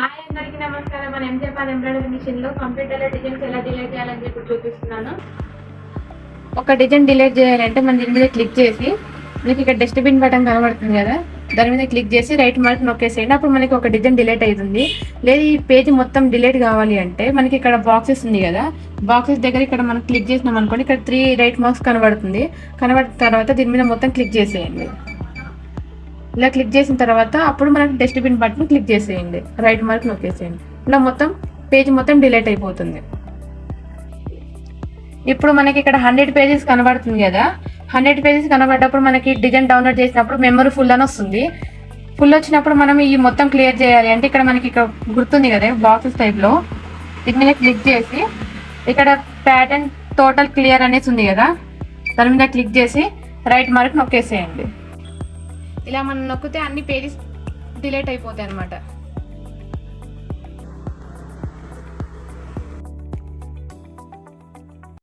Hi అందరికీ నమస్కారం. మన ఎంజేపాల్ ఎంబ్రాయిడరీ మిషన్ లో కంప్యూటర్ లో డిజైన్స్ ఎలా డిలీట్ చేయాలని చెప్పి చూపిస్తున్నాను. ఒక డిజైన్ డిలీట్ చేయాలంటే మనం దీని మీద క్లిక్ చేసి మనకి ఇక్కడ డస్ట్బిన్ బటన్ కనబడుతుంది కదా, దాని మీద క్లిక్ చేసి రైట్ మార్క్ నొక్కేసేయండి. అప్పుడు మనకి ఒక డిజైన్ డిలీట్ అవుతుంది. లేదు ఈ పేజ్ మొత్తం డిలీట్ కావాలి అంటే మనకి ఇక్కడ బాక్సెస్ ఉంది కదా, బాక్సెస్ దగ్గర ఇక్కడ మనం క్లిక్ చేసినాం అనుకోండి, ఇక్కడ 3 రైట్ మార్క్స్ కనబడుతుంది. కనబడిన తర్వాత దీని మీద మొత్తం క్లిక్ చేసేయండి. ఇలా క్లిక్ చేసిన తర్వాత అప్పుడు మనకి డస్ట్బిన్ బటన్ క్లిక్ చేసేయండి, రైట్ మార్క్ నొక్కేసేయండి. ఇలా మొత్తం పేజ్ మొత్తం డిలీట్ అయిపోతుంది. ఇప్పుడు మనకి ఇక్కడ 100 పేజెస్ కనబడుతుంది కదా, 100 పేజెస్ కనబడ్డప్పుడు మనకి డిజైన్ డౌన్లోడ్ చేసినప్పుడు మెమరీ ఫుల్ అని వస్తుంది. ఫుల్ వచ్చినప్పుడు మనం ఈ మొత్తం క్లియర్ చేయాలి అంటే ఇక్కడ మనకి ఇక్కడ గుర్తుంది కదా బాక్సెస్ టైప్లో, దీని మీద క్లిక్ చేసి ఇక్కడ ప్యాటర్న్ టోటల్ క్లియర్ అనేసి ఉంది కదా, దాని మీద క్లిక్ చేసి రైట్ మార్క్ నొక్కేసేయండి. ఇలా మనం నొక్కితే అన్ని పేజెస్ డిలీట్ అయిపోతాయి అన్నమాట.